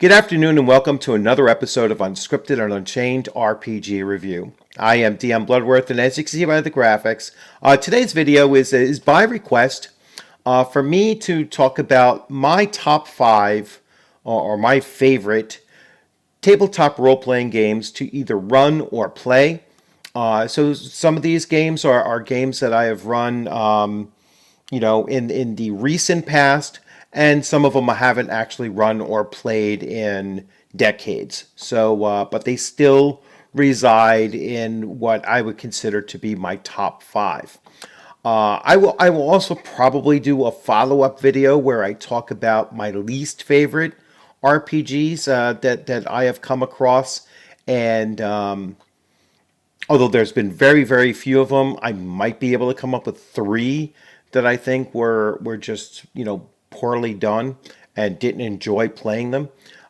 Good afternoon and welcome to another episode of Unscripted and Unchained RPG Review. I am DM Bluddworth, and as you can see by the graphics, today's video is by request for me to talk about my top 5 or my favorite tabletop role-playing games to either run or play. So some of these games are games that I have run in the recent past, and some of them I haven't actually run or played in decades. So, but they still reside in what I would consider to be my top 5. I will also probably do a follow-up video where I talk about my least favorite RPGs that I have come across, and although there's been very, very few of them, I might be able to come up with 3 that I think were just, poorly done and didn't enjoy playing them.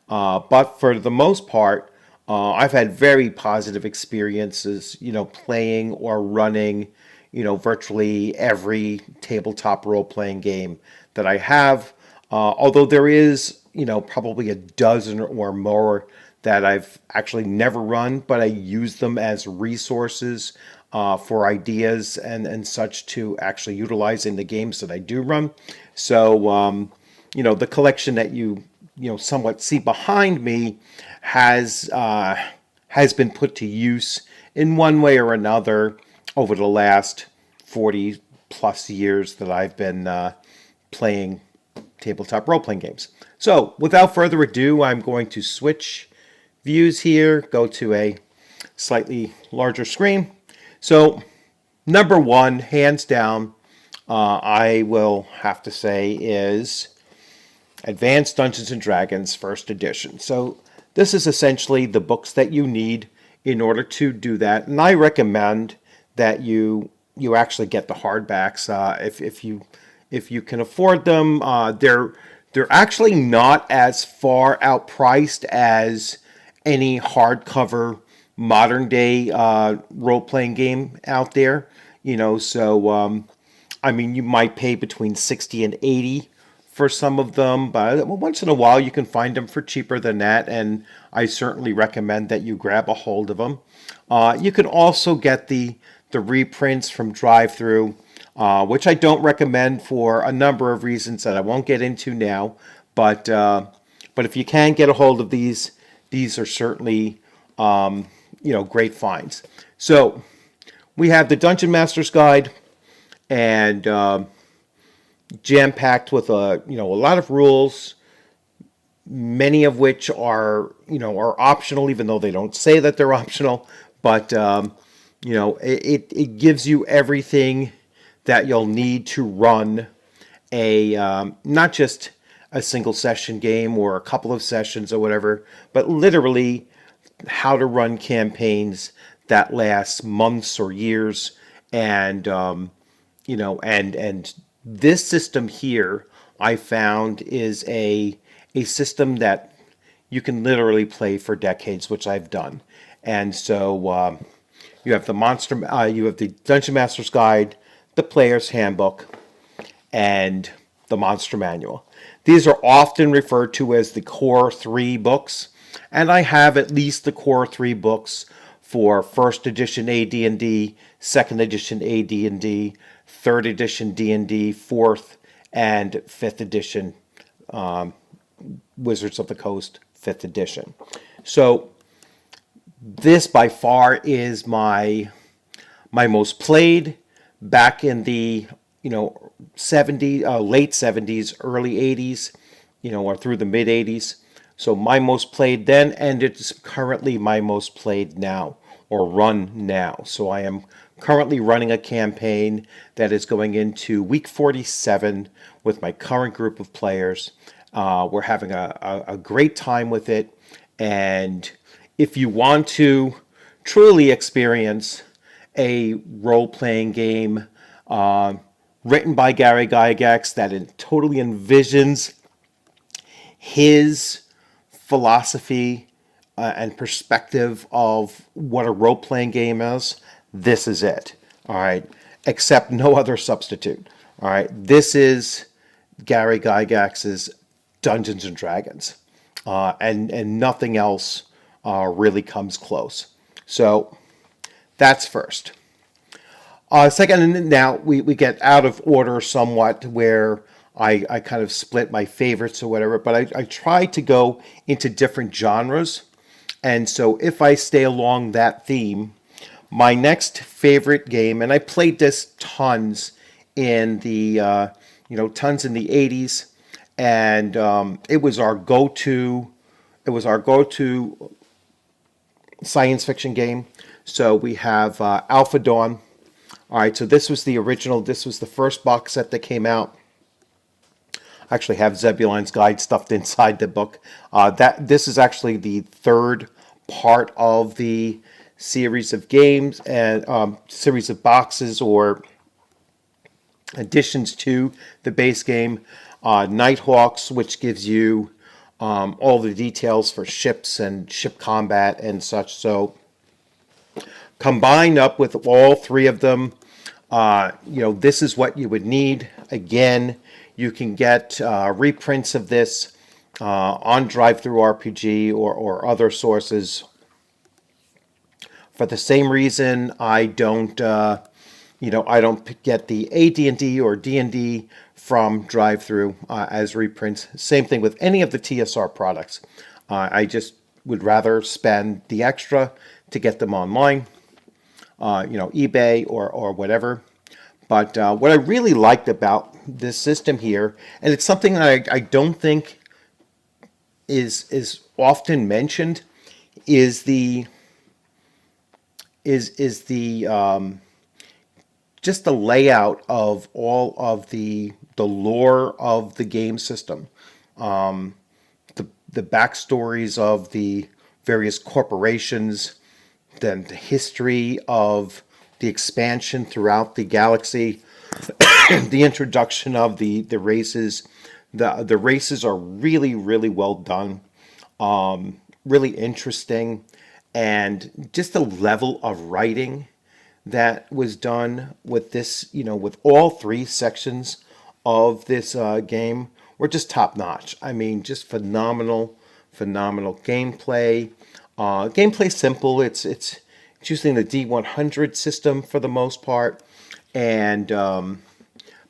But for the most part, I've had very positive experiences, playing or running, virtually every tabletop role-playing game that I have. Although there is, probably a dozen or more that I've actually never run, but I use them as resources for ideas and such to actually utilize in the games that I do run. So, the collection that you somewhat see behind me has been put to use in one way or another over the last 40 plus years that I've been playing tabletop role-playing games. So, without further ado, I'm going to switch views here, go to a slightly larger screen. So, number 1, hands down, I will have to say is Advanced Dungeons & Dragons First Edition. So this is essentially the books that you need in order to do that. And I recommend that you actually get the hardbacks if you can afford them. They're actually not as far outpriced as any hardcover modern day role-playing game out there. So you might pay between 60 and 80 for some of them, but once in a while you can find them for cheaper than that, and I certainly recommend that you grab a hold of them. You can also get the reprints from Drive-Thru, which I don't recommend for a number of reasons that I won't get into now, but if you can get a hold of these are certainly great finds. So we have the Dungeon Master's Guide, and jam-packed with a lot of rules, many of which are optional, even though they don't say that they're optional. But it gives you everything that you'll need to run a not just a single session game or a couple of sessions or whatever, but literally how to run campaigns that last months or years. And and this system here, I found, is a system that you can literally play for decades, which I've done. And so you have the Dungeon Master's Guide, the Player's Handbook, and the Monster Manual. These are often referred to as the core 3 books, and I have at least the core 3 books for first edition AD&D, second edition AD&D, third edition D&D, fourth and fifth edition Wizards of the Coast 5th edition. So this by far is my most played back in the late 70s, early 80s, or through the mid 80s. So my most played then, and it's currently my most played now, or run now. So I am currently running a campaign that is going into week 47 with my current group of players. We're having a great time with it, and if you want to truly experience a role-playing game written by Gary Gygax that totally envisions his philosophy and perspective of what a role-playing game is, this is it. All right. Except no other substitute. All right. This is Gary Gygax's Dungeons and Dragons. and nothing else really comes close. So that's first. Second, and now we get out of order somewhat where I kind of split my favorites or whatever, but I try to go into different genres. And so if I stay along that theme, my next favorite game, and I played this tons in the, tons in the 80s, and it was our go-to, science fiction game. So we have Alpha Dawn. All right, so this was the original. This was the first box set that came out. I actually have Zebulon's guide stuffed inside the book. This is actually the third part of the series of games and series of boxes or additions to the base game. Nighthawks, which gives you all the details for ships and ship combat and such. So combined up with all three of them, this is what you would need. Again, you can get reprints of this on DriveThruRPG or other sources. For the same reason, I don't get the AD&D or D&D from DriveThru as reprints. Same thing with any of the TSR products. I just would rather spend the extra to get them online, eBay or whatever. But what I really liked about this system here, and it's something that I don't think is often mentioned, is the just the layout of all of the lore of the game system, the backstories of the various corporations, then the history of the expansion throughout the galaxy, the introduction of the races. The races are really, really well done, really interesting, and just the level of writing that was done with this, with all three sections of this game were just top notch. I mean, just phenomenal, phenomenal gameplay. Gameplay simple. It's using the D100 system for the most part, and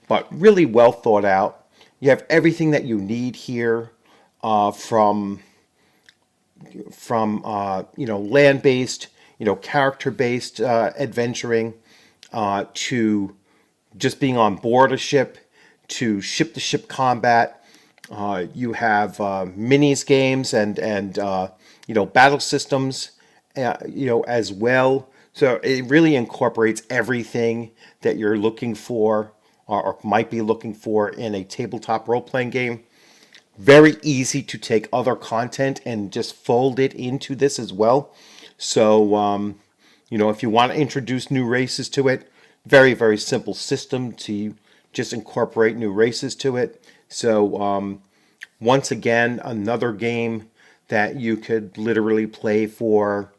but really well thought out. You have everything that you need here, from land-based, character-based adventuring, to just being on board a ship, to ship-to-ship combat. You have minis games and battle systems, as well. So it really incorporates everything that you're looking for or might be looking for in a tabletop role-playing game. Very easy to take other content and just fold it into this as well. So, if you want to introduce new races to it, very, very simple system to just incorporate new races to it. So, once again, another game that you could literally play for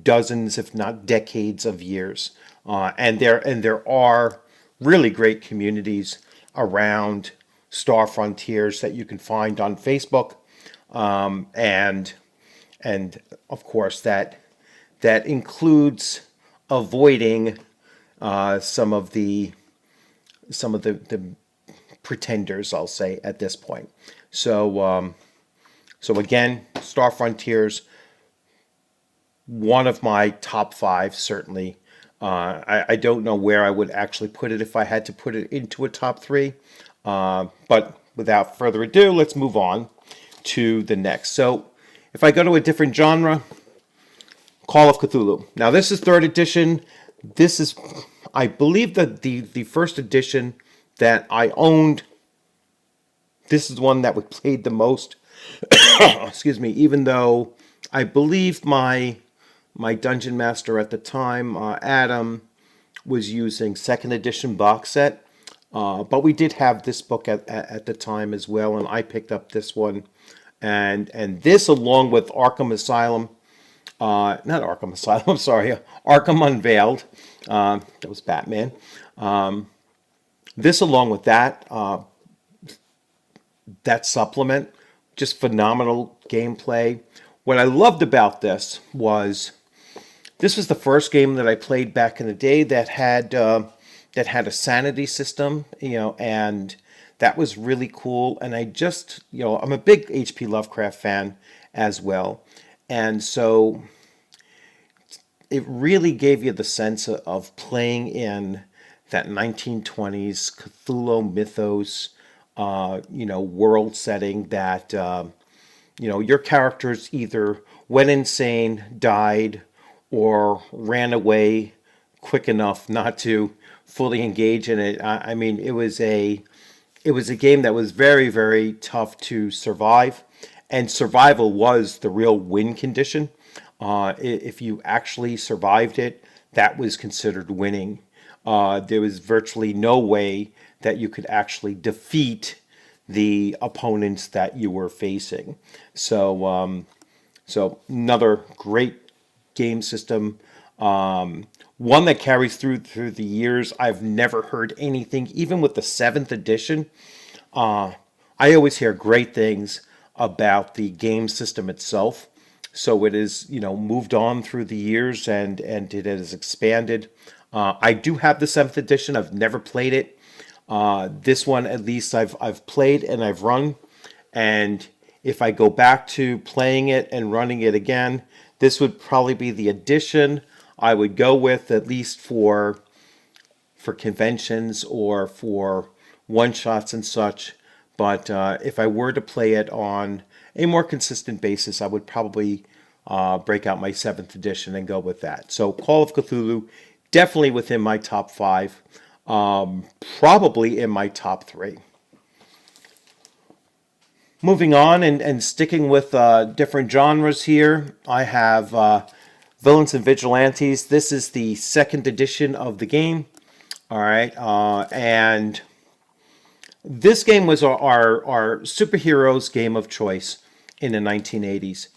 dozens, if not decades of years. And there are really great communities around Star Frontiers that you can find on Facebook, and of course that includes avoiding some of the pretenders, I'll say, at this point. So again, Star Frontiers, one of my top 5 certainly. I don't know where I would actually put it if I had to put it into a top 3. But without further ado, let's move on to the next. So if I go to a different genre, Call of Cthulhu. Now this is 3rd edition. This is, I believe, that the first edition that I owned. This is one that we played the most. Excuse me. Even though I believe my dungeon master at the time, Adam, was using 2nd edition box set. But we did have this book at the time as well, and I picked up this one. And this, along with Arkham Asylum, not Arkham Asylum, I'm sorry, Arkham Unveiled, that was Batman. This, along with that supplement, just phenomenal gameplay. What I loved about this was the first game that I played back in the day that had a sanity system, and that was really cool. And I'm a big H.P. Lovecraft fan as well, and so it really gave you the sense of playing in that 1920s Cthulhu mythos, world setting that, your characters either went insane, died, or ran away quick enough not to fully engage in it. I mean, it was a game that was very, very tough to survive, and survival was the real win condition. If you actually survived it, that was considered winning. There was virtually no way that you could actually defeat the opponents that you were facing. So another great game system. One that carries through the years. I've never heard anything, even with the 7th edition. I always hear great things about the game system itself. So it is, moved on through the years and it has expanded. I do have the 7th edition. I've never played it. This one, at least, I've played and I've run. And if I go back to playing it and running it again, this would probably be the edition I would go with, at least for conventions or for one-shots and such. But if I were to play it on a more consistent basis, I would probably break out my 7th edition and go with that. So Call of Cthulhu, definitely within my top 5, probably in my top 3. Moving on and sticking with different genres here, I have Villains and Vigilantes. This is the 2nd edition of the game. All right, and this game was our superheroes game of choice in the 1980s.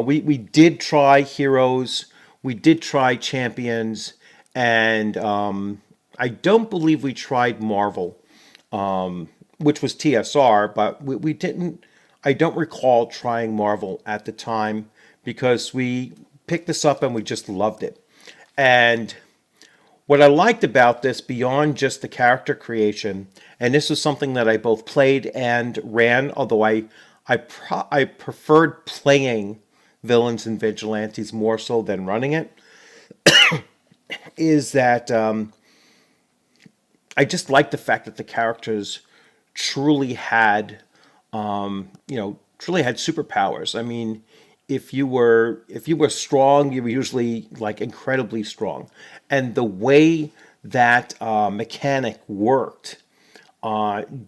We did try Heroes, we did try Champions, and I don't believe we tried Marvel, which was TSR, but we didn't. I don't recall trying Marvel at the time because we picked this up and we just loved it. And what I liked about this, beyond just the character creation, and this was something that I both played and ran, although I preferred playing Villains and Vigilantes more so than running it, is that I just liked the fact that the characters truly had, truly had superpowers. I mean, if you were strong, you were usually like incredibly strong, and the way that mechanic worked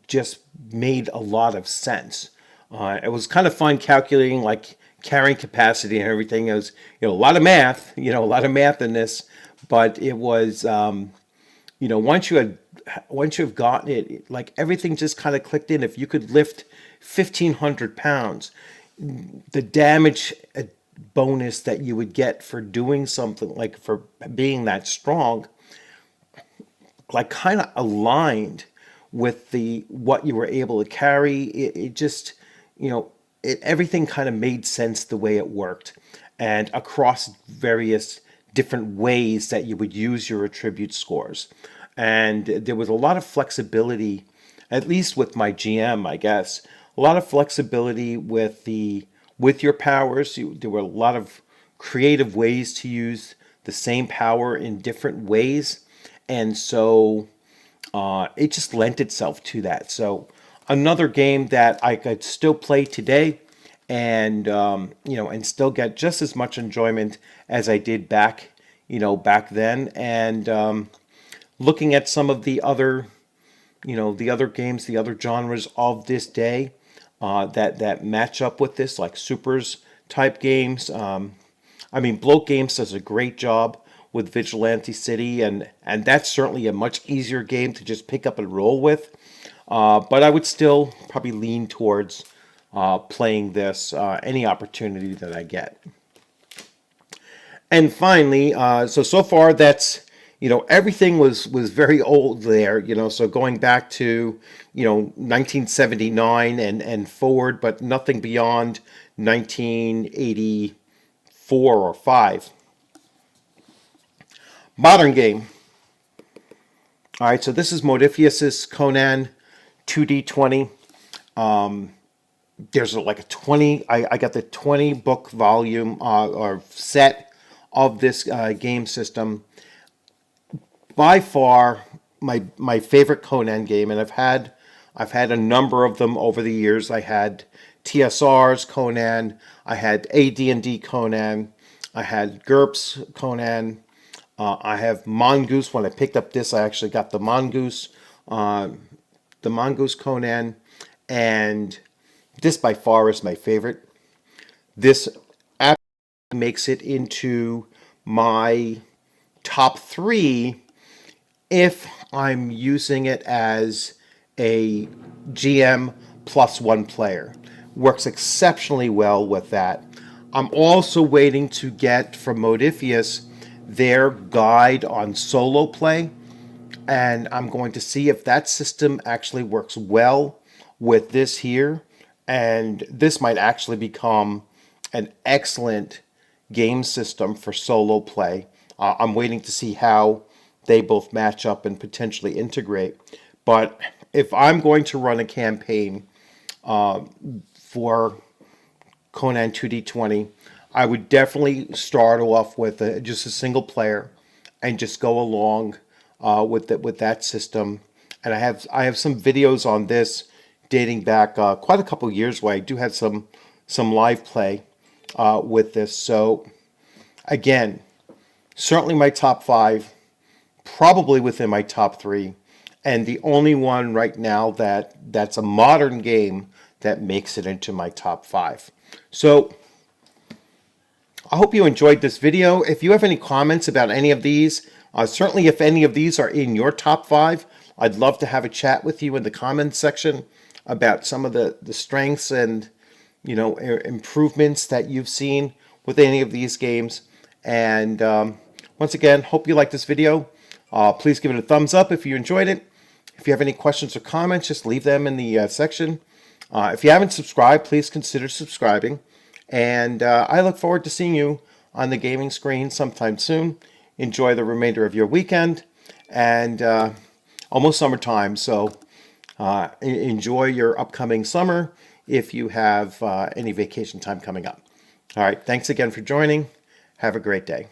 just made a lot of sense. It was kind of fun calculating like carrying capacity and everything. It was a lot of math, a lot of math in this, but it was once you've gotten it, like everything just kind of clicked in. If you could lift 1,500 pounds, the damage bonus that you would get for doing something, like for being that strong, like kind of aligned with what you were able to carry. It just, everything kind of made sense the way it worked, and across various different ways that you would use your attribute scores. And there was a lot of flexibility, at least with my GM, I guess, a lot of flexibility with your powers. There were a lot of creative ways to use the same power in different ways, and so it just lent itself to that. So another game that I could still play today, and and still get just as much enjoyment as I did back then. And looking at some of the other games, the other genres of this day that match up with this, like supers type games. I mean, Bloat Games does a great job with Vigilante City, and that's certainly a much easier game to just pick up and roll with. But I would still probably lean towards playing this any opportunity that I get. And finally, so far that's everything was very old there, so going back to, 1979 and forward, but nothing beyond 1984 or 5. Modern game. All right, so this is Modiphius's Conan 2D20. There's like a 20, I got the 20 book volume or set of this game system. By far my favorite Conan game, and I've had a number of them over the years. I had TSR's Conan, I had AD&D Conan, I had GURPS Conan, I have Mongoose. When I picked up this, I actually got the Mongoose Conan, and this by far is my favorite. This absolutely makes it into my top 3 if I'm using it as a GM plus 1 player. Works exceptionally well with that. I'm also waiting to get from Modiphius their guide on solo play, and I'm going to see if that system actually works well with this here, and this might actually become an excellent game system for solo play. I'm waiting to see how they both match up and potentially integrate. But if I'm going to run a campaign for Conan 2D20, I would definitely start off with just a single player and just go along with that system. And I have some videos on this dating back quite a couple years where I do have some live play with this. So again, certainly my top 5, probably within my top 3, and the only one right now that's a modern game that makes it into my top 5. So I hope you enjoyed this video. If you have any comments about any of these, certainly if any of these are in your top 5, I'd love to have a chat with you in the comments section about some of the strengths and improvements that you've seen with any of these games. And once again, hope you like this video. Please give it a thumbs up if you enjoyed it. If you have any questions or comments, just leave them in the section. If you haven't subscribed, please consider subscribing. And I look forward to seeing you on the gaming screen sometime soon. Enjoy the remainder of your weekend, and almost summertime, so enjoy your upcoming summer if you have any vacation time coming up. All right, thanks again for joining. Have a great day.